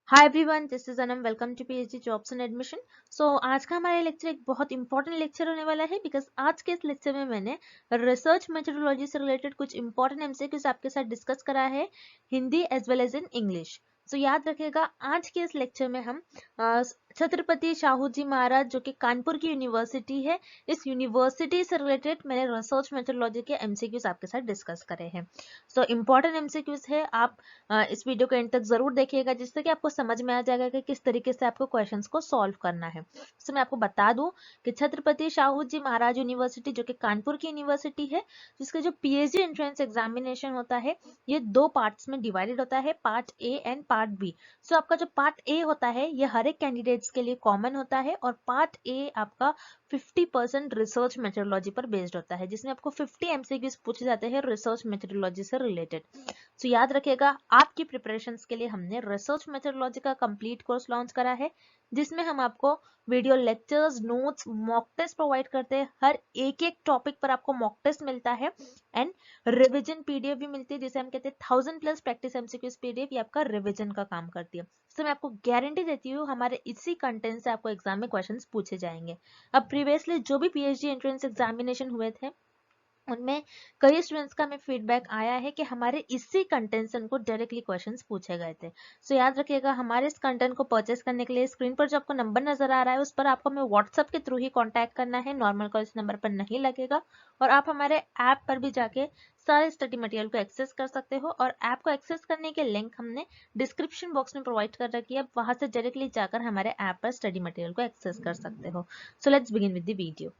Hi everyone, this is Anam. Welcome to PhD jobs and admission. आज का हमारा lecture एक बहुत इंपॉर्टेंट लेक्चर होने वाला है बिकॉज आज के इस लेक्चर में मैंने रिसर्च मेथोडोलॉजी से रिलेटेड कुछ इंपॉर्टेंट एमसीक्यूज आपके साथ डिस्कस करा है, Hindi as well as in English. याद रखिएगा, आज के इस लेक्चर में हम छत्रपति शाहू जी महाराज जो कि कानपुर की यूनिवर्सिटी है, इस यूनिवर्सिटी से रिलेटेड मैंने रिसर्च मेथोडोलॉजी के एमसीक्यूज आपके साथ डिस्कस करे हैं। इंपॉर्टेंट एमसीक्यूज है, आप इस वीडियो को एंड तक जरूर देखिएगा जिससे कि आपको समझ में आ जाएगा कि किस तरीके से आपको क्वेश्चंस को सॉल्व करना है। मैं आपको बता दूं कि छत्रपति शाहू जी महाराज यूनिवर्सिटी जो कि कानपुर की यूनिवर्सिटी है, जिसका जो पीएचडी एंट्रेंस एग्जामिनेशन होता है ये दो पार्ट्स में डिवाइडेड होता है, part A and part B. आपका जो पार्ट ए होता है ये हर एक कैंडिडेट्स के लिए कॉमन होता है और पार्ट ए आपका 50% रिसर्च मेथोडोलॉजी पर बेस्ड होता है, जिसमें आपको 50 एमसीक्यूज पूछे जाते हैं रिसर्च मेथोडोलॉजी से रिलेटेड। याद रखिएगा, आपकी प्रिपरेशंस के लिए हमने रिसर्च मेथोडोलॉजी का कंप्लीट कोर्स लॉन्च करा है, जिसमें हम आपको video lectures, notes, mock test provide करते हैं। हर एक एक टॉपिक पर आपको मॉक टेस्ट मिलता है एंड रिवीजन पीडीएफ भी मिलती है, जिसे हम कहते हैं 1000+ प्रैक्टिस एमसीक्यूज पीडीएफ। ये आपका रिवीजन का काम करती है। मैं आपको गारंटी देती हूँ हमारे इसी कंटेंट से आपको एग्जाम में क्वेश्चंस पूछे जाएंगे। अब प्रीवियसली जो भी पीएचडी एंट्रेंस एग्जामिनेशन हुए थे उनमें कई स्टूडेंट्स का हमें फीडबैक आया है कि हमारे इसी कंटेंट से उनको डायरेक्टली क्वेश्चंस पूछे गए थे। याद रखिएगा, हमारे इस कंटेंट को परचेस करने के लिए स्क्रीन पर जो आपको नंबर नजर आ रहा है उस पर आपको हमें व्हाट्सएप के थ्रू ही कांटेक्ट करना है, नॉर्मल कॉल इस नंबर पर नहीं लगेगा। और आप हमारे ऐप पर भी जाके सारे स्टडी मटेरियल को एक्सेस कर सकते हो और ऐप को एक्सेस करने के लिंक हमने डिस्क्रिप्शन बॉक्स में प्रोवाइड कर रखी है। वहां से डायरेक्टली जाकर हमारे ऐप पर स्टडी मटेरियल को एक्सेस कर सकते हो। Let's begin with the video.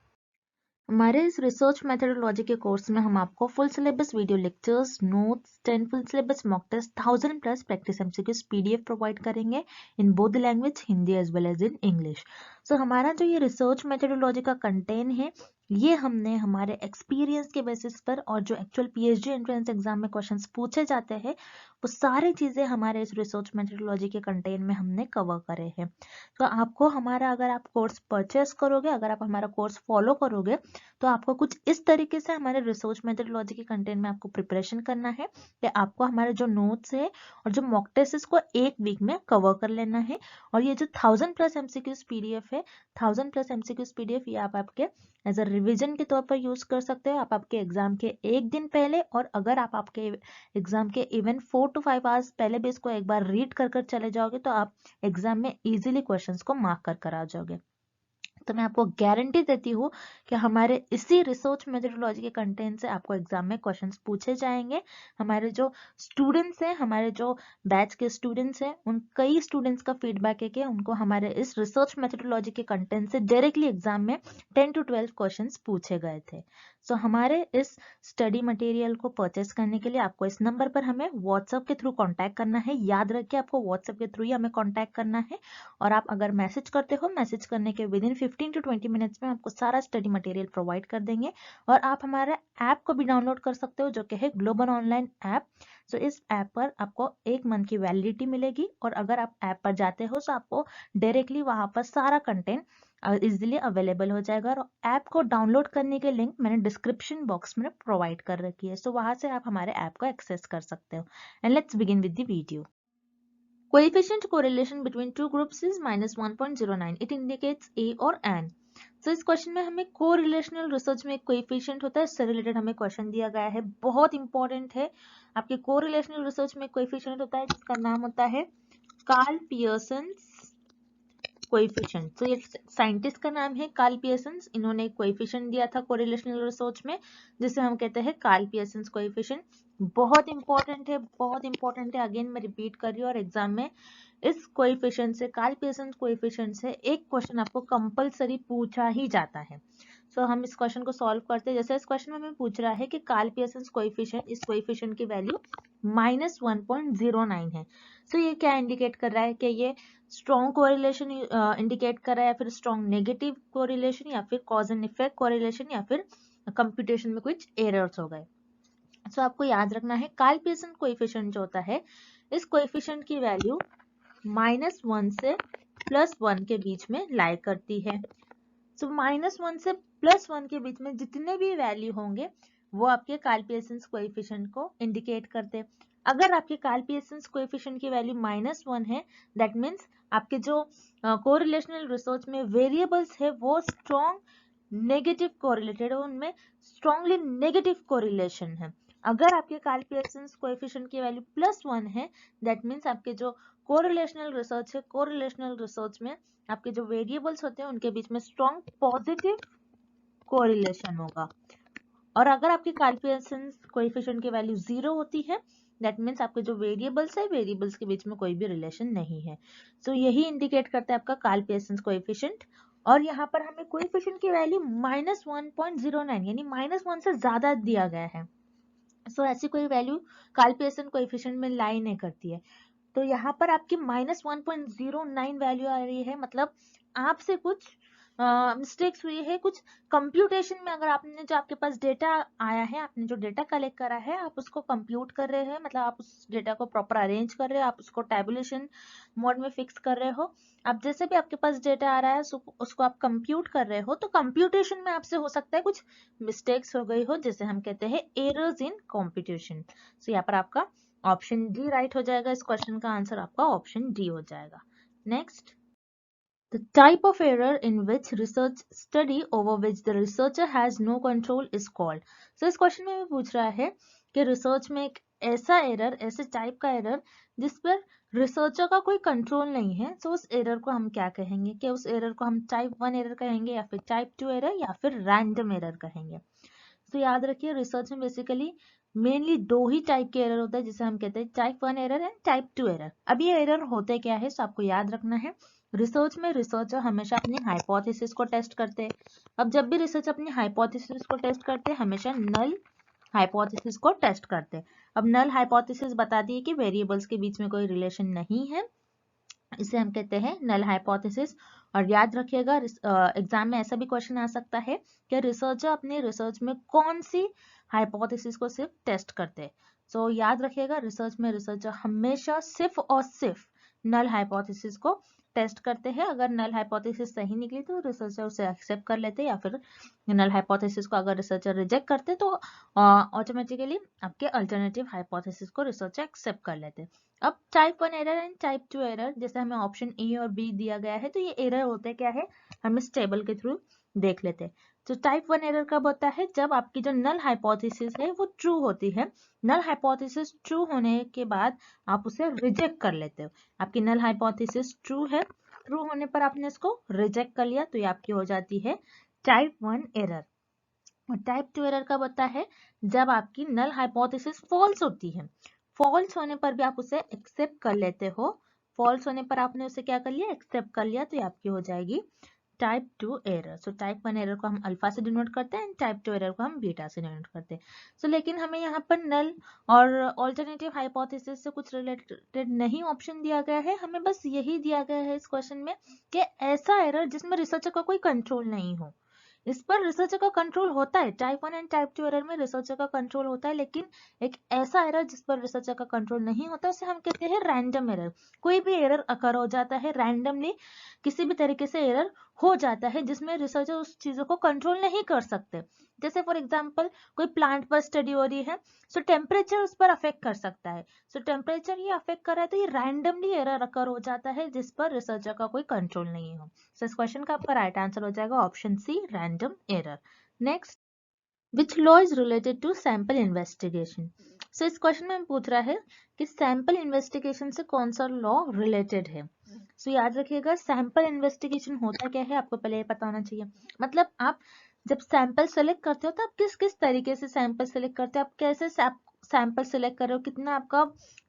हमारे इस रिसर्च मेथोडोलॉजी के कोर्स में हम आपको full syllabus video lectures, notes, 10 full syllabus mock test, 1000+ practice MCQs PDF provide करेंगे in both language, Hindi as well as in English. हमारा जो ये रिसर्च मेथोडोलॉजी का कंटेंट है ये हमने हमारे एक्सपीरियंस के बेसिस पर और जो एक्चुअल पीएचडी एंट्रेंस एग्जाम में क्वेश्चंस पूछे जाते हैं वो सारी चीजें हमारे इस रिसर्च मेथोडोलॉजी के कंटेंट में हमने कवर करे हैं। आपको हमारा, अगर आप कोर्स परचेस करोगे, अगर आप हमारा कोर्स फॉलो करोगे तो आपको कुछ इस तरीके से हमारे रिसर्च मेथोडोलॉजी के कंटेंट में आपको प्रिपरेशन करना है कि आपको हमारे जो नोट्स है और जो मॉक टेस्ट को एक वीक में कवर कर लेना है। और ये जो 1000+ एमसीक्यूज पीडीएफ है, 1000+ एमसीक्यूज पीडीएफ ये आप आपके एज अ रिविजन के तौर पर यूज कर सकते हो। आप आपके एग्जाम के एक दिन पहले, और अगर आप आपके एग्जाम के इवन 4 to 5 आवर्स पहले भी इसको एक बार रीड कर कर चले जाओगे तो आप एग्जाम में इजीली क्वेश्चंस को मार्क कर आ जाओगे। मैं आपको गारंटी देती हूँ कि हमारे इसी रिसर्च मेथोडोलॉजी के कंटेंट से आपको एग्जाम में क्वेश्चंस पूछे जाएंगे। हमारे जो स्टूडेंट्स हैं, हमारे जो बैच के स्टूडेंट्स हैं, उन कई स्टूडेंट्स का फीडबैक है कि उनको हमारे इस रिसर्च मेथोडोलॉजी के कंटेंट से डायरेक्टली एग्जाम में 10 to 12 क्वेश्चंस पूछे गए थे। हमारे इस स्टडी मटेरियल को परचेस करने के लिए आपको इस नंबर पर हमें व्हाट्सएप के थ्रू कॉन्टैक्ट करना है। याद रखिए, आपको व्हाट्सएप के थ्रू ही हमें कॉन्टैक्ट करना है। और आप अगर मैसेज करते हो, मैसेज करने के विदिन 15 to 20 मिनट्स में आपको सारा स्टडी मटेरियल प्रोवाइड कर देंगे। और आप हमारे ऐप को भी डाउनलोड कर सकते हो जो कि है ग्लोबल ऑनलाइन ऐप। इस ऐप पर आपको 1 मंथ की वैलिडिटी मिलेगी और अगर आप ऐप पर जाते हो तो आपको डायरेक्टली वहां पर सारा कंटेंट इजीली अवेलेबल हो जाएगा। और ऐप को डाउनलोड करने के लिंक मैंने डिस्क्रिप्शन बॉक्स में प्रोवाइड कर रखी है। वहां से आप हमारे ऐप को एक्सेस कर सकते हो। And let's begin with the video. Coefficient correlation between two groups is -1.09. It indicates A or N. इस क्वेश्चन में हमें कोरिलेशनल रिसर्च में एक कोएफिशिएंट होता है, इससे रिलेटेड हमें क्वेश्चन दिया गया है, बहुत इंपॉर्टेंट है। आपके कोरिलेशनल रिसर्च में कोएफिशिएंट होता है जिसका नाम होता है कार्ल पियर्सन कोएफिशिएंट। ये साइंटिस्ट का नाम है कार्ल पियर्सन। इन्होंने एक कोएफिशिएंट दिया था कोरिलेशनल रिसर्च में जिसे हम कहते हैं कार्ल पियर्सन कोएफिशिएंट। बहुत इंपॉर्टेंट है, बहुत इंपॉर्टेंट है। अगेन मैं रिपीट कर रही हूँ, और एग्जाम में इस कोएफिशिएंट से, कार्ल पियर्सन कोएफिशिएंट से एक क्वेश्चन आपको कंपलसरी पूछा ही जाता है। हम इस क्वेश्चन को सॉल्व करते हैं। जैसे इस क्वेश्चन में हमें पूछ रहा है कि कार्ल पियर्सन कोएफिशिएंट, इस कोएफिशिएंट की वैल्यू -1.09 है। ये क्या इंडिकेट कर रहा है कि ये स्ट्रॉन्ग कोरिलेशन इंडिकेट कर रहा है, या फिर स्ट्रॉन्ग नेगेटिव कोरिलेशन, या फिर कॉज एंड इफेक्ट कोरिलेशन, या फिर कंप्यूटेशन में कुछ एरर्स हो गए। आपको याद रखना है कार्ल पियर्सन कोएफिशिएंट जो होता है, इस कोएफिशिएंट की वैल्यू -1 से +1 के बीच में लाई करती है। -1 से +1 के बीच में जितने भी वैल्यू होंगे वो आपके कार्ल पियर्सन कोएफिशिएंट को इंडिकेट करते हैं। अगर आपके कार्ल-पियर्सन कोएफिशिएंट की वैल्यू -1 है, दैट मीन्स आपके जो कोरिलेशनल रिसर्च में वेरिएबल्स है वो स्ट्रॉन्ग नेगेटिव कोरिलेटेड है, उनमें स्ट्रॉन्गली नेगेटिव कोरिलेशन है। अगर आपके कार्ल-पियर्सन कोएफिशिएंट की वैल्यू +1 है, दैट मीन्स आपके जो कोरिलेशनल रिसर्च है, कोरिलेशनल रिसर्च में आपके जो वेरिएबल्स होते हैं उनके बीच में स्ट्रॉन्ग पॉजिटिव कोरिलेशन होगा। और अगर आपके कार्ल-पियर्सन कोएफिशिएंट की वैल्यू 0 होती है, दैट मीन्स आपके जो वेरिएबल्स है, वेरिएबल्स के बीच में कोई भी रिलेशन नहीं है। सो यही इंडिकेट करता है आपका कार्ल-पियर्सन कोएफिशिएंट। और यहाँ पर हमें कोएफिशिएंट की वैल्यू -1.09 यानी -1 से ज्यादा दिया गया है। सो ऐसी कोई वैल्यू कार्ल-पियर्सन कोएफिशिएंट में लाई नहीं करती है। तो यहाँ पर आपकी -1.09 वैल्यू आ रही है, मतलब आपसे कुछ मिस्टेक्स हुई है कुछ कंप्यूटेशन में। अगर आपने जो आपके पास डेटा आया है, आपने जो डेटा कलेक्ट करा है, आप उसको कंप्यूट कर रहे हैं, मतलब आप उस डेटा को प्रॉपर अरेंज कर रहे हो, आप उसको टेबुलेशन मोड में फिक्स कर रहे हो। अब जैसे भी आपके पास डेटा आ रहा है उसको आप कंप्यूट कर रहे हो, तो कंप्यूटेशन में आपसे हो सकता है कुछ मिस्टेक्स हो गई हो, जिसे हम कहते हैं एरर्स इन कंप्यूटेशन। सो यहाँ पर आपका ऑप्शन डी राइट हो जाएगा। इस क्वेश्चन का आंसर आपका ऑप्शन डी हो जाएगा। Next, the type of error in which research study over which the researcher has no control is called. So इस क्वेश्चन में पूछ रहा है कि रिसर्च में एक ऐसा एरर, ऐसे टाइप का एरर जिस पर रिसर्चर का कोई कंट्रोल नहीं है, तो उस एरर को हम क्या कहेंगे? क्या उस एरर को हम टाइप 1 एरर कहेंगे, या फिर टाइप 2 एरर, या फिर रैंडम एरर कहेंगे? तो याद रखिए, रिसर्च में बेसिकली मेनली दो ही टाइप के एरर होता है, जिसे हम कहते हैं type 1 error and type 2 error. अब ये एरर होते क्या है, तो आपको याद रखना है, रिसर्च में रिसर्चर हमेशा अपनी हाइपोथेसिस को टेस्ट करते हैं। अब जब भी रिसर्च अपनी हाइपोथेसिस को टेस्ट करते हैं, हमेशा नल हाइपोथेसिस को टेस्ट करते हैं। अब नल हाइपोथेसिस बताती है कि वेरिएबल्स के बीच में कोई रिलेशन नहीं है, इसे हम कहते हैं नल हाइपोथेसिस। और याद रखिएगा, एग्जाम में ऐसा भी क्वेश्चन आ सकता है कि रिसर्चर अपने रिसर्च में कौन सी हाइपोथेसिस को सिर्फ टेस्ट करते हैं। सो याद रखिएगा, रिसर्च में रिसर्चर हमेशा सिर्फ और सिर्फ नल हाइपोथेसिस को टेस्ट करते हैं। अगर नल हाइपोथेसिस सही निकली तो रिसर्चर उसे एक्सेप्ट कर लेते हैं, या फिर नल हाइपोथेसिस को अगर रिसर्चर रिजेक्ट करते तो ऑटोमेटिकली आपके अल्टरनेटिव हाइपोथेसिस को रिसर्चर एक्सेप्ट कर लेते हैं। अब type 1 error and type 2 error, जैसे हमें ऑप्शन ए और बी दिया गया है, तो ये एरर होते क्या है, हम इस टेबल के थ्रू देख लेते हैं। तो टाइप 1 एरर कब होता है, जब आपकी जो नल हाइपोथेसिस है वो ट्रू होती है। नल हाइपोथेसिस ट्रू होने के बाद आप उसे रिजेक्ट कर लेते हो। आपकी नल हाइपोथेसिस ट्रू है, ट्रू होने पर आपने इसको रिजेक्ट कर लिया, तो ये आपकी हो जाती है टाइप 1 एरर। और टाइप 2 एरर कब होता है, जब आपकी नल हाइपोथेसिस फॉल्स होती है। फॉल्स होने पर भी आप उसे एक्सेप्ट कर लेते हो, फॉल्स होने पर आपने उसे क्या कर लिया, एक्सेप्ट कर लिया, तो ये आपकी हो जाएगी type 2 error. So type 1 error को हम अल्फा से डिनोट करते हैं, टाइप 2 एरर को हम बीटा से डिनोट करते हैं। सो लेकिन हमें यहाँ पर नल और ऑल्टरनेटिव हाइपोथेसिस से कुछ रिलेटेड नहीं ऑप्शन दिया गया है, हमें बस यही दिया गया है इस क्वेश्चन में कि ऐसा एरर जिसमें रिसर्चर का कोई कंट्रोल नहीं हो। इस पर रिसर्चर का कंट्रोल होता है, टाइप 1 एंड टाइप 2 एरर में रिसर्चर का कंट्रोल होता है, लेकिन एक ऐसा एरर जिस पर रिसर्चर का कंट्रोल नहीं होता उसे हम कहते हैं रैंडम एरर। कोई भी एरर अकर हो जाता है रैंडमली, किसी भी तरीके से एरर हो जाता है जिसमें रिसर्चर उस चीजों को कंट्रोल नहीं कर सकते। जैसे फॉर एग्जांपल कोई प्लांट पर स्टडी हो रही है, सो टेम्परेचर उस पर अफेक्ट कर सकता है, सो टेम्परेचर ये अफेक्ट कर रहा है, तो ये रैंडमली एरर अकर हो जाता है जिस पर रिसर्चर का कोई कंट्रोल नहीं हो। सो इस क्वेश्चन का आपका राइट आंसर हो जाएगा option C, random error. Next, which law is related to sample investigation? So इस क्वेश्चन में पूछ रहा है कि सैंपल इन्वेस्टिगेशन से कौन सा लॉ रिलेटेड है। सो याद रखिएगा, सैंपल इन्वेस्टिगेशन होता क्या है आपको पहले ये पता होना चाहिए। मतलब आप जब सैंपल सेलेक्ट करते हो तो आप किस किस तरीके से सैंपल सेलेक्ट करते हो, आप कैसे सैंपल सेलेक्ट कर रहे हो, कितना आपका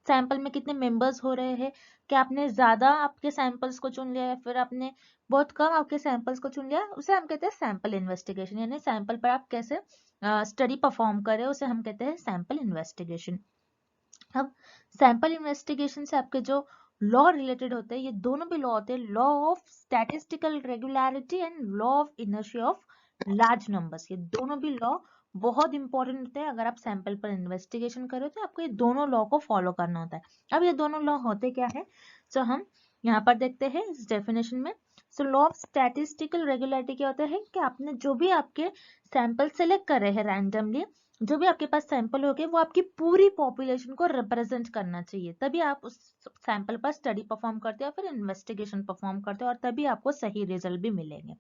सैंपल में कितने मेंबर्स हो रहे हैं, क्या आपने ज्यादा आपके सैंपल्स को चुन लिया है, फिर आपने बहुत कम आपके सैंपल्स को चुन लिया, उसे हम कहते हैं सैंपल इन्वेस्टिगेशन। यानी सैंपल पर आप कैसे स्टडी परफॉर्म करे उसे हम कहते हैं सैंपल इन्वेस्टिगेशन। अब सैंपल इन्वेस्टिगेशन से आपके जो लॉ रिलेटेड होते हैं, ये दोनों भी लॉ होते हैं, law of statistical regularity and law of inertia of large numbers. ये दोनों भी लॉ बहुत इंपॉर्टेंट होते हैं। अगर आप सैंपल पर इन्वेस्टिगेशन करो तो आपको ये दोनों लॉ को फॉलो करना होता है। अब ये दोनों लॉ होते क्या है, तो हम यहाँ पर देखते हैं इस डेफिनेशन में। So law of statistical regularity क्या होता है कि आपने जो भी आपके सैंपल सेलेक्ट कर रहे हैं रैंडमली, जो भी आपके पास सैंपल होंगे वो आपकी पूरी पॉपुलेशन को रिप्रेजेंट करना चाहिए, तभी आप उस सैंपल पर स्टडी परफॉर्म करते हो, फिर इन्वेस्टिगेशन परफॉर्म करते हो, और तभी आपको सही रिजल्ट भी मिलेंगे।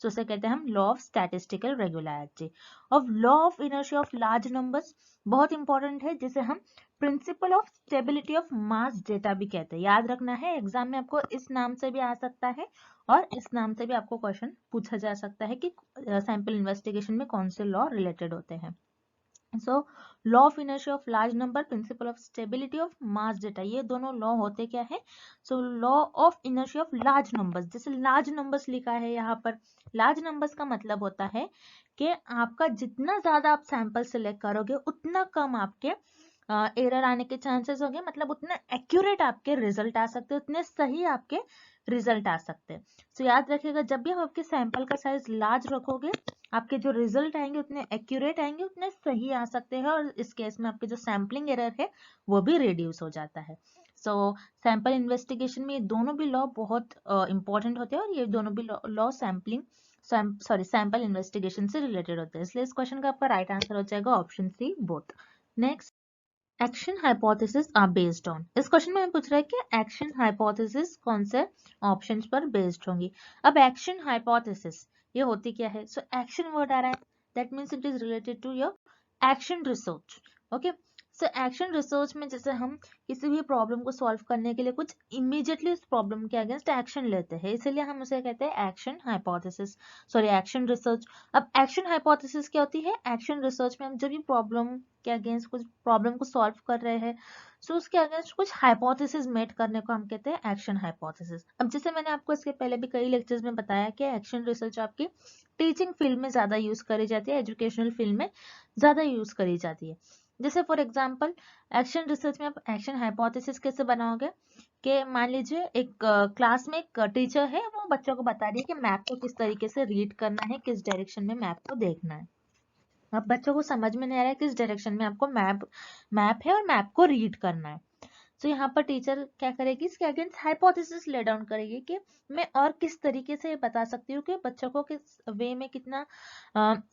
सो उसे कहते हैं हम लॉ ऑफ स्टैटिस्टिकल रेगुलरिटी। और law of inertia of large numbers बहुत इंपॉर्टेंट है, जिसे हम principle of stability of mass data भी कहते हैं। याद रखना है, एग्जाम में आपको इस नाम से भी आ सकता है और इस नाम से भी आपको क्वेश्चन पूछा जा सकता है कि सैंपल इन्वेस्टिगेशन में कौन से लॉ रिलेटेड होते हैं। So law of inertia of large number, principle of stability of mass data, ये दोनों लॉ होते क्या है? So law of inertia of large numbers, जैसे लार्ज नंबर्स लिखा है यहाँ पर, लार्ज नंबर्स का मतलब होता है कि आपका जितना ज्यादा आप सैंपल सिलेक्ट करोगे उतना कम आपके एरर आने के चांसेस होंगे, मतलब उतना एक्यूरेट आपके रिजल्ट आ सकते हैं, उतने सही आपके रिजल्ट आ सकते हैं। सो याद रखिएगा, जब भी हम आपके सैंपल का साइज लार्ज रखोगे, आपके जो रिजल्ट आएंगे उतने एक्यूरेट आएंगे, उतने सही आ सकते हैं, और इस केस में आपके जो सैम्पलिंग एरर है वो भी रिड्यूस हो जाता है। सो सैंपल इन्वेस्टिगेशन में ये दोनों भी लॉ बहुत इंपॉर्टेंट होते हैं, और ये दोनों भी लॉ सैंपल इन्वेस्टिगेशन से रिलेटेड होते हैं, इसलिए इस क्वेश्चन का आपका राइट आंसर हो जाएगा option C, both. Next, action hypothesis are based on. इस क्वेश्चन में पूछ रहा है कि एक्शन हाइपोथेसिस कौन से ऑप्शंस पर बेस्ड होंगी। अब एक्शन हाइपोथेसिस ये होती क्या है? सो एक्शन वर्ड आ रहा है, that means it is related to your action research. Okay, so action research में जैसे हम किसी भी प्रॉब्लम को सॉल्व करने के लिए कुछ इमीडिएटली उस प्रॉब्लम के अगेंस्ट एक्शन लेते हैं, इसीलिए हम उसे कहते हैं action hypothesis, sorry action research. अब एक्शन हाइपोथेसिस क्या होती है? एक्शन रिसर्च में हम जब भी प्रॉब्लम के अगेंस्ट कुछ प्रॉब्लम को सॉल्व कर रहे हैं, सो उसके अगेंस्ट कुछ हाइपोथेसिस मेक करने को हम कहते हैं एक्शन हाइपोथेसिस। अब जैसे मैंने आपको इसके पहले भी कई लेक्चर्स में बताया कि एक्शन रिसर्च आपकी टीचिंग फील्ड में ज्यादा यूज करी जाती है, एजुकेशनल फील्ड में ज्यादा यूज करी जाती है। जैसे फॉर एग्जाम्पल, एक्शन रिसर्च में आप एक्शन हाइपोथेसिस कैसे बनाओगे कि मान लीजिए एक क्लास में एक टीचर है, वो बच्चों को बता रही है कि मैप को किस तरीके से रीड करना है, किस डायरेक्शन में मैप को देखना है। अब बच्चों को समझ में नहीं आ रहा है किस डायरेक्शन में आपको मैप है और मैप को रीड करना है। तो यहाँ पर टीचर क्या करेगी? इसके अगेंस्ट हाइपोथेसिस ले डाउन करेगी कि मैं और किस तरीके से बता सकती हूँ कि बच्चों को किस वे में कितना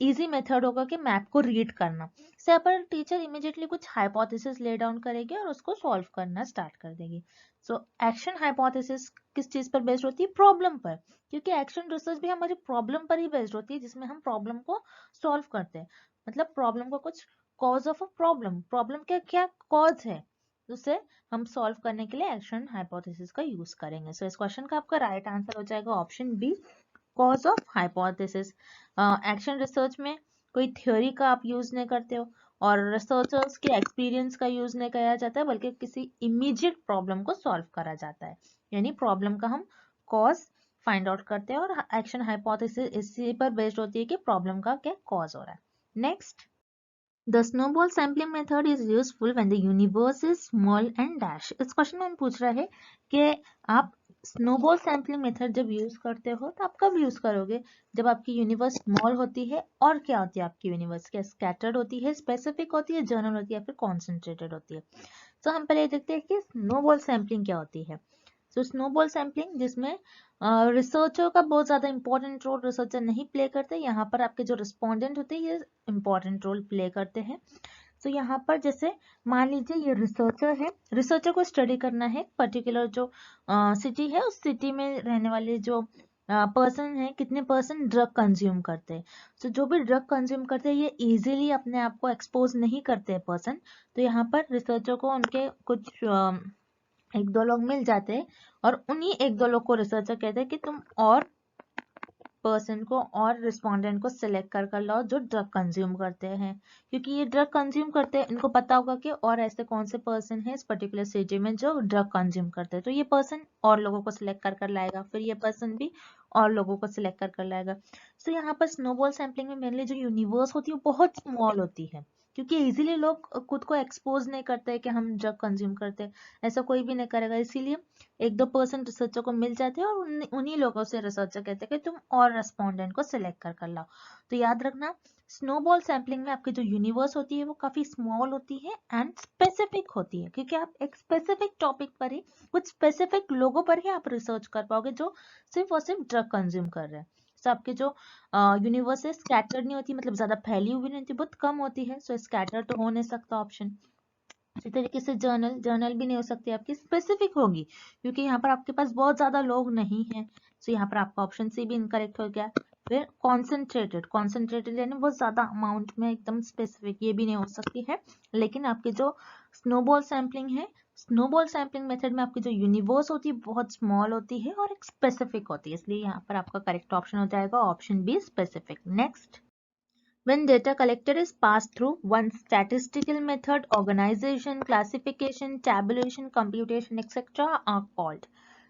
इजी मेथड होगा कि मैप को रीड करना। से पर टीचर इमीडिएटली कुछ हाइपोथेसिस ले डाउन करेगी और उसको सॉल्व करना स्टार्ट कर देगी। सो एक्शन हाइपोथेसिस किस चीज पर बेस्ड होती है? प्रॉब्लम पर, क्योंकि एक्शन रिसर्च भी हमारी प्रॉब्लम पर ही बेस्ड होती है, जिसमें हम प्रॉब्लम को सॉल्व करते हैं, मतलब प्रॉब्लम को कुछ cause of a problem, problem का क्या कॉज है उसे हम सॉल्व करने के लिए एक्शन हाइपोथेसिस का यूज करेंगे। सो इस क्वेश्चन का आपका राइट आंसर हो जाएगा option B, cause of hypothesis. Action research में कोई थ्योरी का आप यूज नहीं करते हो, और रिसर्चर्स के एक्सपीरियंस का यूज नहीं किया जाता है, बल्कि किसी इमीडिएट प्रॉब्लम को सॉल्व करा जाता है, यानी प्रॉब्लम का हम कॉज फाइंड आउट करते हैं, और एक्शन हाइपोथेसिस इसी पर बेस्ड होती है कि प्रॉब्लम का क्या कॉज हो रहा है। Next, The snowball sampling method is useful when the universe is small and dash. इस क्वेश्चन में हम पूछ रहे हैं कि आप स्नोबॉल सैम्पलिंग मेथड जब यूज करते हो तो आप कब यूज करोगे? जब आपकी यूनिवर्स स्मॉल होती है, और क्या होती है आपकी यूनिवर्स? क्या स्कैटर्ड होती है, स्पेसिफिक होती है, जनरल होती है, या फिर कॉन्सेंट्रेटेड होती है? तो हम पहले देखते हैं कि स्नोबॉल सैम्पलिंग क्या होती है। तो स्नोबॉल सैम्पलिंग जिसमें रिसर्चर का बहुत ज्यादा इंपॉर्टेंट रोल रिसर्चर नहीं प्ले करते, यहाँ पर आपके जो रिस्पोंडेंट होते हैं ये इंपॉर्टेंट रोल प्ले करते हैं। तो यहाँ पर जैसे मान लीजिए ये रिसर्चर है, रिसर्चर को स्टडी करना है पर्टिकुलर जो सिटी है, उस सिटी में रहने वाले जो पर्सन है, कितने पर्सन ड्रग कंज्यूम करते हैं। तो जो भी ड्रग कंज्यूम करते हैं ये इजीली अपने आप को एक्सपोज नहीं करते हैं पर्सन, तो यहाँ पर रिसर्चर को उनके कुछ एक दो लोग मिल जाते हैं, और उन्हीं एक दो लोग को रिसर्चर कहते हैं कि तुम और पर्सन को और रिस्पोंडेंट को सिलेक्ट कर लाओ जो ड्रग कंज्यूम करते हैं, क्योंकि ये ड्रग कंज्यूम करते हैं, इनको पता होगा कि और ऐसे कौन से पर्सन है इस पर्टिकुलर सिटी में जो ड्रग कंज्यूम करते हैं, तो ये पर्सन और लोगों को सिलेक्ट कर लाएगा, फिर ये पर्सन भी और लोगों को सिलेक्ट कर लाएगा। तो यहाँ पर स्नोबॉल सैम्पलिंग में मेनली जो यूनिवर्स होती है वो बहुत स्मॉल होती है, क्योंकि इजीली लोग खुद को एक्सपोज नहीं करते कि हम ड्रग कंज्यूम करते हैं, ऐसा कोई भी नहीं करेगा, इसीलिए एक दो परसेंट रिसर्चर को मिल जाते हैं, और उन्हीं लोगों से रिसर्चर कहते हैं कि तुम और रेस्पोंडेंट को सिलेक्ट कर लाओ। तो याद रखना, स्नोबॉल सैम्पलिंग में आपकी जो यूनिवर्स होती है वो काफी स्मॉल होती है एंड स्पेसिफिक होती है, क्योंकि आप एक स्पेसिफिक टॉपिक पर ही, कुछ स्पेसिफिक लोगों पर ही आप रिसर्च कर पाओगे जो सिर्फ और सिर्फ ड्रग कंज्यूम कर रहे हैं। So, आपके जो यूनिवर्स है स्कैटर्ड नहीं होती, मतलब ज्यादा फैली हुई नहीं होती, बहुत कम होती है। सो स्कैटर तो हो नहीं सकता ऑप्शन। इसी तरीके से जर्नल भी नहीं हो सकती आपकी, स्पेसिफिक होगी क्योंकि यहाँ पर आपके पास बहुत ज्यादा लोग नहीं है। सो यहाँ पर आपका ऑप्शन सी भी इनकरेक्ट हो गया। फिर कॉन्सेंट्रेटेड यानी बहुत ज्यादा अमाउंट में एकदम स्पेसिफिक, ये भी नहीं हो सकती है। लेकिन आपके जो स्नोबॉल सैम्पलिंग है, स्नोबॉल सैम्पलिंग मेथड में आपकी जो यूनिवर्स होती है बहुत स्मॉल होती है और एक स्पेसिफिक होती है, इसलिए यहाँ पर आपका करेक्ट ऑप्शन हो जाएगा option B, specific. Next, when data collected is passed through one statistical method, organization, classification, tabulation, computation, etc. are called.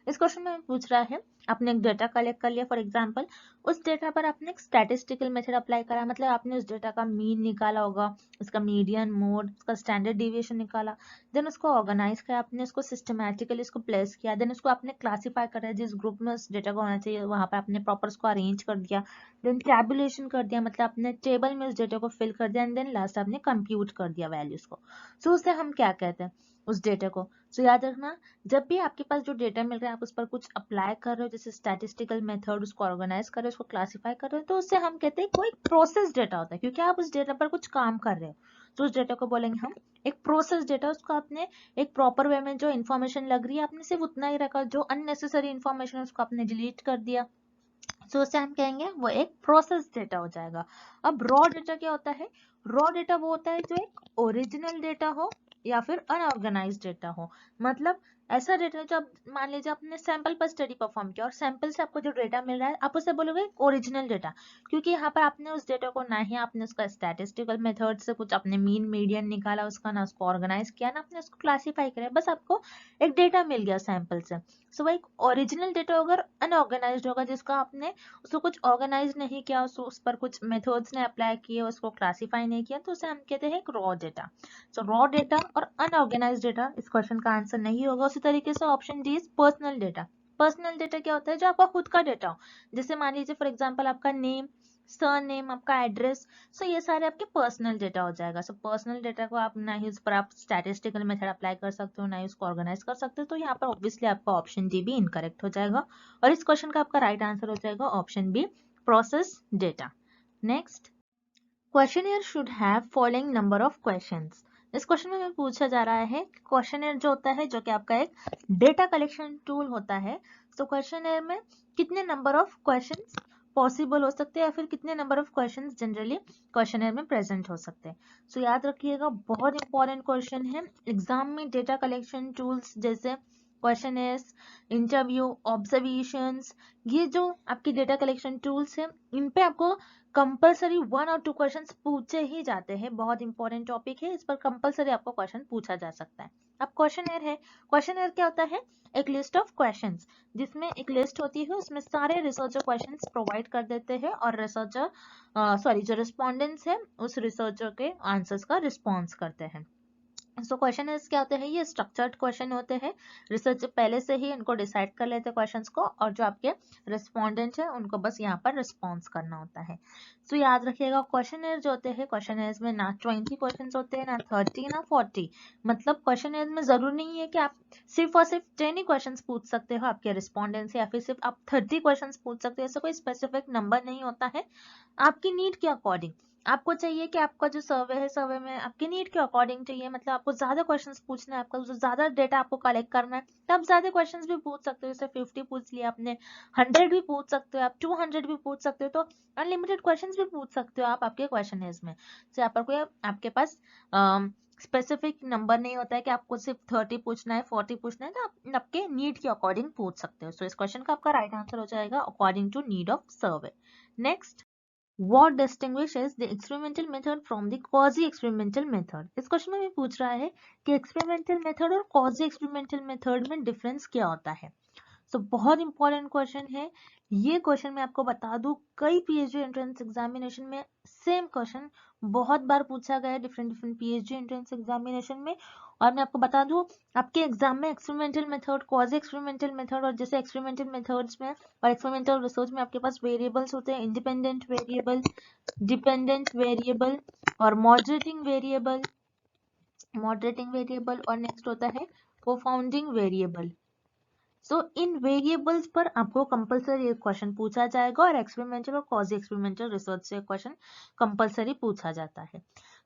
इस क्वेश्चन में पूछ रहा है, आपने एक डेटा कलेक्ट कर लिया, फॉर एग्जांपल उस डेटा पर आपने एक स्टैटिस्टिकल मेथड अप्लाई करा, मतलब आपने उस डेटा का मीन निकाला होगा, उसका मीडियन, मोड, उसका स्टैंडर्ड डिविएशन निकाला, देन उसको ऑर्गेनाइज किया आपने, उसको सिस्टमैटिकली उसको प्लेस किया, देन उसको आपने क्लासीफाई करा, जिस ग्रुप में उस डेटा को होना चाहिए वहां पर आपने प्रॉपर उसको अरेंज कर दिया, देन टैबुलेशन कर दिया, मतलब आपने टेबल में उस डेटा को फिल कर दिया, एंड देन लास्ट आपने कंप्यूट कर दिया वैल्यूज को। सो उसे हम क्या कहते हैं, उस डेटा को। सो याद रखना, जब भी आपके पास जो डेटा मिल रहा है आप उस पर कुछ अप्लाई कर रहे हो, जैसे स्टैटिस्टिकल मेथड, उसको ऑर्गेनाइज कर रहे हो, उसको क्लासीफाई कर रहे हो, तो उससे हम कहते हैं कोई प्रोसेस डेटा होता है, क्योंकि आप उस डेटा पर कुछ काम कर रहे हो। तो उस डेटा को बोलेंगे हम एक प्रोसेस डेटा। उसको आपने एक प्रॉपर वे में जो इन्फॉर्मेशन लग रही है आपने सिर्फ उतना ही रखा, जो अननेसेसरी इन्फॉर्मेशन है उसको आपने डिलीट कर दिया, तो उसे हम कहेंगे वो एक प्रोसेस डेटा हो जाएगा। अब रॉ डेटा क्या होता है, रॉ डेटा वो होता है जो एक ओरिजिनल डेटा हो या फिर अनऑर्गेनाइज डेटा हो, मतलब ऐसा डेटा जो आप मान लीजिए आपने सैंपल पर स्टडी परफॉर्म किया और सैंपल से आपको जो डेटा मिल रहा है आप उसे बोलोगे ओरिजिनल डेटा, क्योंकि यहाँ पर आपने उस डेटा को ना ही आपने उसका स्टैटिस्टिकल मेथड से कुछ अपने मीन मीडियन निकाला उसका, ना उसको ऑर्गेनाइज किया, ना आपने उसको क्लासीफाई किया, बस आपको एक डेटा मिल गया सैंपल से। सो वह एक ओरिजिनल डेटा अगर अनऑर्गेनाइज्ड होगा, जिसका आपने उसको कुछ ऑर्गेनाइज नहीं किया, उस पर कुछ मेथड्स ने अप्लाई किए, उसको क्लासीफाई नहीं किया, तो उसे हम कहते हैं एक रॉ डेटा। सो रॉ डेटा और अनऑर्गेनाइज्ड डेटा इस क्वेश्चन का आंसर नहीं होगा। उसी तरीके से option D is personal data. Personal data क्या होता है, जो आपका खुद का डेटा हो, जैसे मान लीजिए फॉर एग्जांपल आपका नेम, सरनेम, आपका एड्रेस, सो ये सारे आपके पर्सनल डेटा हो जाएगा। सो पर्सनल डेटा को आप ना ही उस पर आप स्टैटिस्टिकल मेथड अप्लाई कर सकते हो, ना ही उसको ऑर्गेनाइज कर सकते हो, तो यहाँ पर ऑब्वियसली आपका ऑप्शन डी भी इनकरेक्ट हो जाएगा और इस क्वेश्चन का आपका राइट आंसर हो जाएगा option B, process data. Next, questionnaire should have following number of questions. इस क्वेश्चन में हमें पूछा जा रहा है क्वेश्चनर जो होता है, जो कि आपका एक डेटा कलेक्शन टूल होता है, तो क्वेश्चनर में कितने नंबर ऑफ क्वेश्चंस पॉसिबल हो सकते हैं या फिर कितने number of questions generally questionnaire में प्रेजेंट हो सकते हैं। सो याद रखिएगा, बहुत इंपॉर्टेंट क्वेश्चन है एग्जाम में। डेटा कलेक्शन टूल्स जैसे क्वेश्चनर्स, इंटरव्यू, ऑब्जर्वेशंस, ये जो आपकी डेटा कलेक्शन टूल्स है, इन पे आपको कंपलसरी 1 और 2 क्वेश्चंस पूछे ही जाते हैं। बहुत इंपॉर्टेंट टॉपिक है, इस पर कंपलसरी आपको क्वेश्चन पूछा जा सकता है। अब क्वेश्चनर है, क्वेश्चनर क्या होता है, एक लिस्ट ऑफ क्वेश्चंस, जिसमें एक लिस्ट होती है, उसमें सारे रिसर्चर क्वेश्चंस प्रोवाइड कर देते हैं और रिसर्चर जो रिस्पोंडेंट्स है उस रिसर्चर के आंसर्स का रिस्पॉन्स करते हैं। सो क्वेश्चन क्या होते हैं, ये स्ट्रक्चर्ड क्वेश्चन होते हैं, रिसर्च पहले से ही इनको डिसाइड कर लेते हैं क्वेश्चंस को, और जो आपके रिस्पोंडेंट है उनको बस यहाँ पर रिस्पॉन्स करना होता है। सो याद रखिएगा, क्वेश्चनर जो होते हैं, क्वेश्चनर्स में ना 20 क्वेश्चंस होते हैं, ना 30, ना 40, मतलब क्वेश्चनर में जरूरी नहीं है कि आप सिर्फ और सिर्फ 10 ही क्वेश्चंस पूछ सकते हो आपके रिस्पोंडेंट से, या फिर सिर्फ आप 30 क्वेश्चंस पूछ सकते हो, ऐसा कोई स्पेसिफिक नंबर नहीं होता है। आपकी नीड के अकॉर्डिंग आपको चाहिए कि आपका जो सर्वे है, सर्वे में आपकी नीड के अकॉर्डिंग चाहिए, मतलब आपको ज्यादा क्वेश्चंस पूछना है, आपका जो ज्यादा डेटा आपको कलेक्ट करना है, तो आप ज्यादा क्वेश्चंस भी पूछ सकते हो, जैसे 50 पूछ लिया आपने, 100 भी पूछ सकते हो आप, 200 भी पूछ सकते हो, तो अनलिमिटेड क्वेश्चंस भी पूछ सकते हो आप आपके क्वेश्चनर्स में। तो यहाँ पर कोई आपके पास स्पेसिफिक नंबर नहीं होता है कि आपको सिर्फ 30 पूछना है, 40 पूछना है, तो आप आपके नीड के अकॉर्डिंग पूछ सकते हो। सो इस क्वेश्चन का आपका राइट आंसर हो जाएगा according to need of survey. Next, What distinguishes the experimental method from the quasi-experimental method? इस क्वेश्चन में भी पूछ रहा है कि experimental method और quasi-experimental method में डिफरेंस क्या होता है। तो बहुत इंपॉर्टेंट क्वेश्चन है ये क्वेश्चन। मैं आपको बता दूं, कई पीएचडी एंट्रेंस एग्जामिनेशन में सेम क्वेश्चन बहुत बार पूछा गया है, डिफरेंट पीएचडी एंट्रेंस एग्जामिनेशन में। और मैं आपको बता दूं, आपके एग्जाम में experimental method, quasi experimental method, और जैसे एक्सपेरिमेंटल मेथड्स में और एक्सपेरिमेंटल रिसर्च में आपके पास वेरिएबल्स होते हैं, इंडिपेंडेंट वेरिएबल, डिपेंडेंट वेरिएबल और मॉडरेटिंग वेरिएबल और नेक्स्ट होता है कंफाउंडिंग वेरिएबल। सो इन वेरिएबल्स पर आपको कंपलसरी क्वेश्चन पूछा जाएगा और एक्सपेरिमेंटल और क्वाजी एक्सपेरिमेंटल रिसर्च से क्वेश्चन कंपलसरी पूछा जाता है।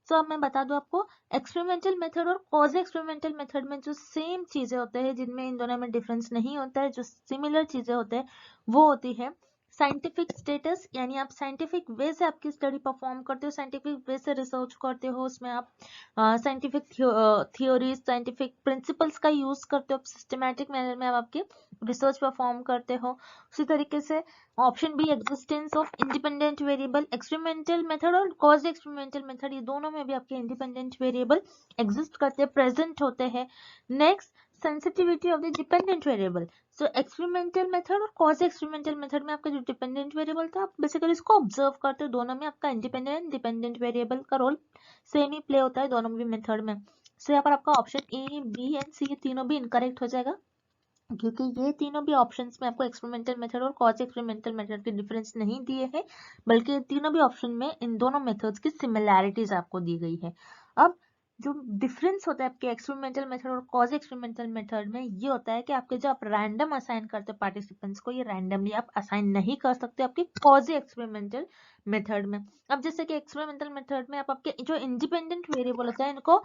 सो अब मैं बता दूं आपको, एक्सपेरिमेंटल मेथड और क्वाजी एक्सपेरिमेंटल मेथड में जो सेम चीजें होते हैं, जिनमें इन दोनों में डिफरेंस नहीं होता है, जो सिमिलर चीजें होते हैं, वो होती है साइंटिफिक स्टेटस, यानी आप साइंटिफिक वे से आपकी स्टडी परफॉर्म करते हो, साइंटिफिक वे से रिसर्च करते हो, उसमें आप साइंटिफिक थियोरीज, साइंटिफिक प्रिंसिपल्स का यूज करते हो, सिस्टमैटिक मैनर में आप आपके रिसर्च परफॉर्म करते हो। उसी तरीके से option B, existence of independent variable, experimental method और क्वाजी एक्सपेरिमेंटल मेथड, ये दोनों में भी आपके इंडिपेंडेंट वेरिएबल एग्जिस्ट करते हैं, प्रेजेंट होते हैं। Next, sensitivity of the dependent variable. So experimental method और क्वाजी एक्सपेरिमेंटल मेथड में आपका जो डिपेंडेंट वेरिएबल था, आप बेसिकली इसको ऑब्जर्व करते हो, दोनों में आपका इंडिपेंडेंट डिपेंडेंट वेरिएबल का रोल सेम ही प्ले होता है दोनों भी मेथड में। सो यहाँ पर आपका ऑप्शन ए, बी एंड सी, ये तीनों भी इनकरेक्ट हो जाएगा, क्योंकि ये तीनों भी ऑप्शंस में आपको एक्सपेरिमेंटल मेथड और क्वाजी एक्सपेरिमेंटल मेथड के डिफरेंस नहीं दिए हैं, बल्कि ये तीनों भी ऑप्शन में इन दोनों मेथड्स की सिमिलैरिटीज आपको दी गई है। अब जो डिफरेंस होता है आपके एक्सपेरिमेंटल मेथड और क्वाजी एक्सपेरिमेंटल मेथड में, ये होता है कि आपके जो आप रैंडम असाइन करते हो पार्टिसिपेंट्स को, ये रैंडमली आप असाइन नहीं कर सकते आपके क्वाजी एक्सपेरिमेंटल मेथड में। अब जैसे कि एक्सपेरिमेंटल मेथड में आप आपके जो इंडिपेंडेंट वेरिएबल होता है, इनको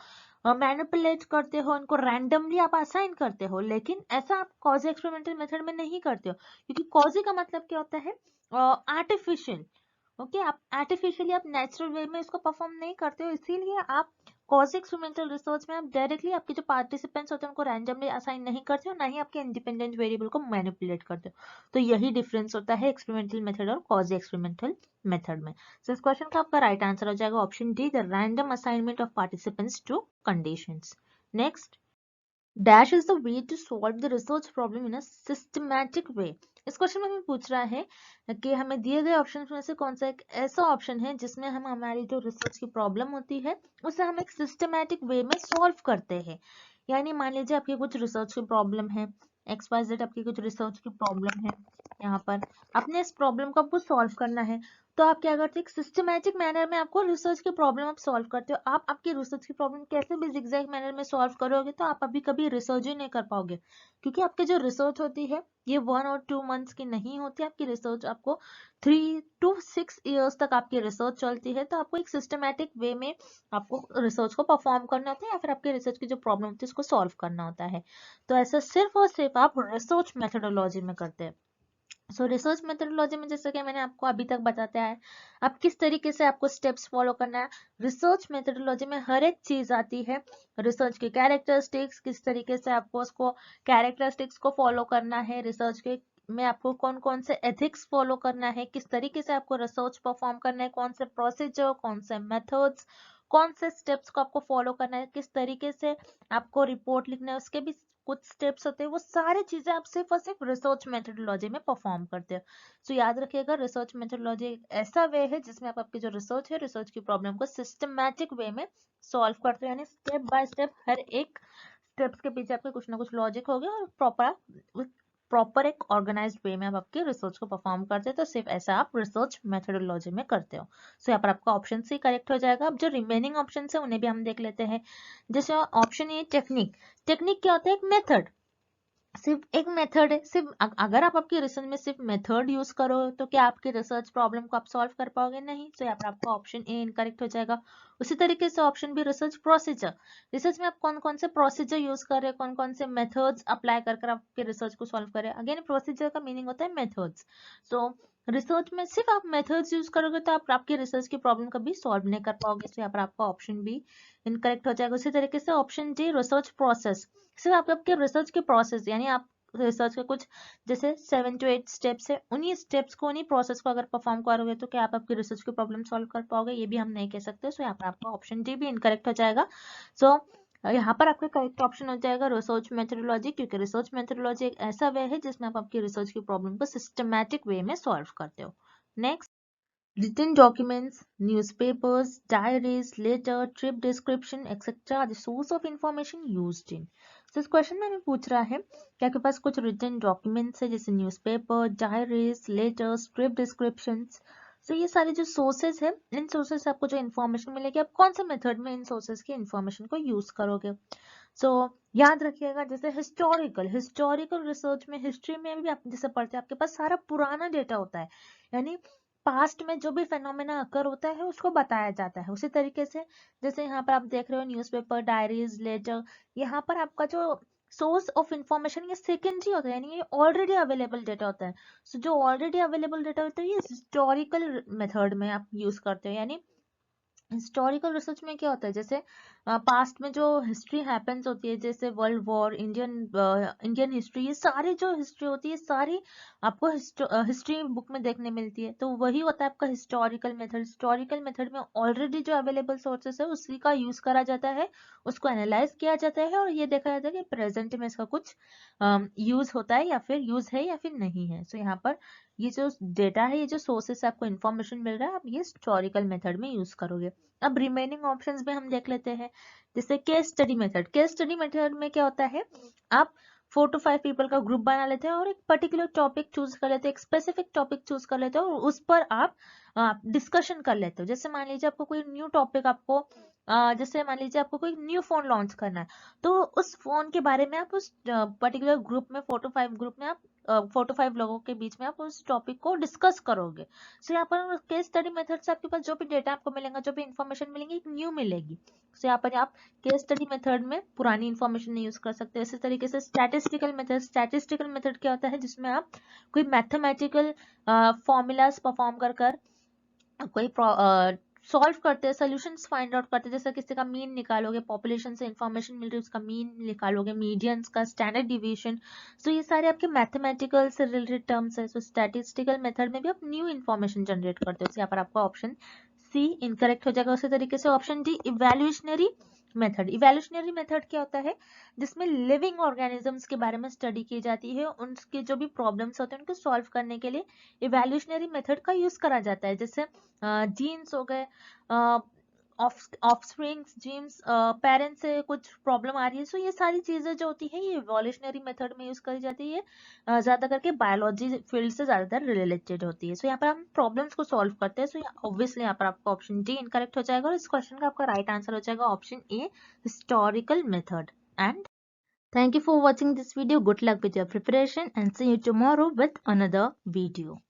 मैनिपुलेट करते हो, इनको रैंडमली आप असाइन करते हो, लेकिन ऐसा आप क्वाजी एक्सपेरिमेंटल मेथड में नहीं करते हो, क्योंकि क्वाजी का मतलब क्या होता है, आर्टिफिशियल। ओके, आप आर्टिफिशियली, आप नेचुरल वे में इसको परफॉर्म नहीं करते हो, इसीलिए आप क्वाजी एक्सपेरिमेंटल रिसर्च में आप डायरेक्टली आपके जो पार्टिसिपेंट्स होते हैं उनको रैंडमली असाइन नहीं करते हो, ना ही आपके इंडिपेंडेंट वेरिएबल को मैनिपुलेट करते हो। तो यही डिफरेंस होता है एक्सपेरिमेंटल मेथड और क्वाजी एक्सपेरिमेंटल मेथड में। सो इस क्वेश्चन का आपका राइट आंसर हो जाएगा option D, the random assignment of participants to conditions. Next, dash is the way to solve the research problem in a systematic way. इस question में हमें पूछ रहा है कि हमें दिए गए ऑप्शन में से कौन सा एक ऐसा ऑप्शन है जिसमें हम हमारी जो रिसर्च की प्रॉब्लम होती है उसे हम एक सिस्टमैटिक वे में सॉल्व करते हैं। यानी मान लीजिए आपकी कुछ रिसर्च की प्रॉब्लम है, XYZ आपकी कुछ रिसर्च की प्रॉब्लम है, यहाँ पर अपने इस प्रॉब्लम को आपको सॉल्व करना है, तो आप क्या करते हैं, सिस्टमैटिक मैनर में आपको रिसर्च की प्रॉब्लम आप सॉल्व करते हो। आप आपकी रिसर्च की प्रॉब्लम कैसे भी जिगजैग मैनर में सॉल्व करोगे तो आप अभी कभी रिसर्च ही नहीं कर पाओगे, क्योंकि आपकी जो रिसर्च होती है ये 1 और 2 मंथ्स की नहीं होती, आपकी रिसर्च आपको 3 to 6 years तक आपकी रिसर्च चलती है। तो आपको एक सिस्टमैटिक वे में आपको रिसर्च को परफॉर्म करना होता है, या फिर आपके रिसर्च की जो प्रॉब्लम होती है उसको सॉल्व करना होता है। तो ऐसा सिर्फ और सिर्फ आप रिसर्च मेथोडोलॉजी में करते हैं। सो रिसर्च मेथोडोलॉजी में जैसे कि मैंने आपको अभी तक बताया है, आप किस तरीके से आपको स्टेप्स फॉलो करना है। रिसर्च मेथोडोलॉजी में हर एक चीज आती है, रिसर्च के कैरेक्टरिस्टिक्स, किस तरीके से आपको उसको कैरेक्टरिस्टिक्स को फॉलो करना है, रिसर्च के में आपको कौन कौन से एथिक्स फॉलो करना है, किस तरीके से आपको रिसर्च परफॉर्म करना है, कौन से प्रोसीजर, कौन से मेथड्स, कौन से स्टेप्स को आपको फॉलो करना है, किस तरीके से आपको रिपोर्ट लिखना है, उसके भी कुछ स्टेप्स होते हैं, वो सारी चीजें आप सिर्फ और सिर्फ रिसर्च मेथोडोलॉजी में परफॉर्म करते हो। सो याद रखिएगा, रिसर्च मेथोडोलॉजी एक ऐसा वे है जिसमें आप आपकी जो रिसर्च है, रिसर्च की प्रॉब्लम को सिस्टमैटिक वे में सॉल्व करते हो, यानी स्टेप बाय स्टेप हर एक स्टेप्स के पीछे आपके कुछ ना कुछ लॉजिक होगा और प्रॉपर एक ऑर्गेनाइज्ड वे में आप आपके रिसर्च को परफॉर्म करते हैं। तो सिर्फ ऐसा आप रिसर्च मेथोडोलॉजी में करते हो। सो यहाँ पर आपका ऑप्शन सी करेक्ट हो जाएगा। अब जो रिमेनिंग ऑप्शन है उन्हें भी हम देख लेते हैं। जैसे ऑप्शन ए, टेक्निक। टेक्निक क्या होता है, एक मेथड, सिर्फ एक मेथड है। सिर्फ अगर आप आपकी रिसर्च में सिर्फ मेथड यूज करो तो क्या आपकी रिसर्च प्रॉब्लम को आप सॉल्व कर पाओगे, नहीं। तो यहाँ पर आपका ऑप्शन ए इनकरेक्ट हो जाएगा। उसी तरीके से option B, research procedure. Research में आप कौन कौन से प्रोसीजर यूज कर रहे हैं, कौन कौन से मेथड्स अप्लाई कर आपके रिसर्च को सॉल्व करें। अगेन प्रोसीजर का मीनिंग होता है मेथड्स। सो रिसर्च में सिर्फ आप मेथड्स यूज करोगे तो आप आपकी रिसर्च की प्रॉब्लम कभी सॉल्व नहीं कर पाओगे। तो यहाँ पर आपका ऑप्शन बी इनकरेक्ट हो जाएगा। उसी तरीके से ऑप्शन डी, रिसर्च प्रोसेस। सिर्फ आप आपके रिसर्च के प्रोसेस, यानी आप रिसर्च के कुछ जैसे 7 to 8 स्टेप्स है, उन्हीं स्टेप्स को, उन्हीं प्रोसेस को अगर परफॉर्म करोगे तो क्या आप आपकी रिसर्च की प्रॉब्लम सॉल्व कर पाओगे, ये भी हम नहीं कह सकते। सो यहाँ पर आपका ऑप्शन डी भी इनकरेक्ट हो जाएगा। सो यहाँ पर आपका करेक्ट ऑप्शन हो जाएगा रिसर्च मेथोडोलॉजी, क्योंकि रिसर्च मेथोडोलॉजी एक ऐसा वे है जिसमें आप आपकी रिसर्च की प्रॉब्लम को सिस्टमैटिक वे में सॉल्व करते हो। Next, written documents, newspapers, diaries, letter, trip description, etc. are the source of information used in. So इस क्वेश्चन में हमें पूछ रहा है कि आपके पास कुछ written documents है, जैसे newspaper, diaries, letters, trip descriptions. So ये सारे जो सोर्सेज है, इन सोर्सेज से आपको जो इन्फॉर्मेशन मिलेगी, आप कौन से मेथड में इन सोर्सेज की इन्फॉर्मेशन को यूज करोगे। सो याद रखिएगा, जैसे हिस्टोरिकल रिसर्च में, हिस्ट्री में भी आप जैसे पढ़ते हैं, आपके पास सारा पुराना डेटा होता है, यानी पास्ट में जो भी फेनोमेना अकर होता है उसको बताया जाता है। उसी तरीके से जैसे यहाँ पर आप देख रहे हो न्यूज़पेपर, डायरीज, लेटर, यहाँ पर आपका जो सोर्स ऑफ इंफॉर्मेशन ये सेकेंडरी होता है, यानी ये ऑलरेडी अवेलेबल डेटा होता है। सो जो ऑलरेडी अवेलेबल डेटा होता है ये हिस्टोरिकल मेथड में आप यूज करते हो। यानी हिस्टोरिकल रिसर्च में क्या होता है, जैसे पास्ट में जो हिस्ट्री हैपेंस होती है, जैसे वर्ल्ड वॉर, इंडियन हिस्ट्री, ये सारी जो हिस्ट्री होती है सारी आपको हिस्ट्री बुक में देखने मिलती है। तो वही होता है आपका हिस्टोरिकल मेथड। हिस्टोरिकल मेथड में ऑलरेडी जो अवेलेबल सोर्सेस है उसी का यूज करा जाता है, उसको एनालाइज किया जाता है और ये देखा जाता है कि प्रेजेंट में इसका कुछ यूज होता है या फिर यूज है या फिर नहीं है। सो यहाँ पर ये जो डेटा है, ये जो सोर्सेस से आपको इन्फॉर्मेशन मिल रहा है, आप ये हिस्टोरिकल मेथड में यूज करोगे। अब रिमेनिंग ऑप्शंस में हम देख लेते हैं, जैसे case study method. Case study method में क्या होता है, आप 4 to 5 पीपल का ग्रुप बना लेते हैं और एक पर्टिकुलर टॉपिक चूज कर लेते हैं, एक स्पेसिफिक टॉपिक चूज कर लेते हो और उस पर आप डिस्कशन कर लेते हो। जैसे मान लीजिए आपको कोई न्यू टॉपिक, आपको जैसे मान लीजिए आपको कोई न्यू फोन लॉन्च करना है, तो उस फोन के बारे में आप उस पर्टिकुलर ग्रुप में 4 to 5 ग्रुप में आप 4 to 5 लोगों के बीच में आप उस टॉपिक को डिस्कस करोगे। सो यहाँ पर केस स्टडी मेथड से आपके पास जो भी डेटा आपको मिलेगा, जो भी इंफॉर्मेशन मिलेंगी, एक न्यू मिलेगी। सो यहाँ पर आप केस स्टडी मेथड में पुरानी इंफॉर्मेशन नहीं यूज कर सकते। इसी तरीके से स्टैटिस्टिकल मेथड क्या होता है, जिसमें आप कोई मैथमेटिकल फॉर्मूलाज परफॉर्म कर कोई सॉल्व करते हैं, सोल्यूशंस फाइंड आउट करते हैं। जैसे किसी का मीन निकालोगे, पॉपुलेशन से इंफॉर्मेशन मिल रही है, उसका मीन निकालोगे, मीडियंस का, स्टैंडर्ड डिविएशन। सो ये सारे आपके मैथमेटिकल से रिलेटेड टर्म्स है। सो स्टैटिस्टिकल मेथड में भी आप न्यू इंफॉर्मेशन जनरेट करते हो। यहाँ पर आपका ऑप्शन सी इनकरेक्ट हो जाएगा। उसी तरीके से ऑप्शन डी इवैल्यूएशनरी मेथड। इवैल्यूएशनरी मेथड क्या होता है, जिसमें लिविंग ऑर्गेनिजम्स के बारे में स्टडी की जाती है, उनके जो भी प्रॉब्लम्स होते हैं उनको सॉल्व करने के लिए इवैल्यूएशनरी मेथड का यूज करा जाता है। जैसे जीन्स हो गए, ऑफस्प्रिंग्स, जीन्स, पेरेंट्स से कुछ प्रॉब्लम आ रही है, सो ये सारी चीजें जो होती है ये इवोल्यूशनरी मेथड में यूज करी जाती है। ज्यादा करके बायोलॉजी फील्ड से ज्यादातर रिलेटेड होती है। सो यहाँ पर हम प्रॉब्लम्स को सॉल्व करते हैं। सो ऑब्वियसली यहाँ पर आपका ऑप्शन डी इनकरेक्ट हो जाएगा और इस क्वेश्चन का आपका राइट आंसर हो जाएगा option A, historical method. And thank you for watching this video. Good luck with your preparation and see you tomorrow with another video.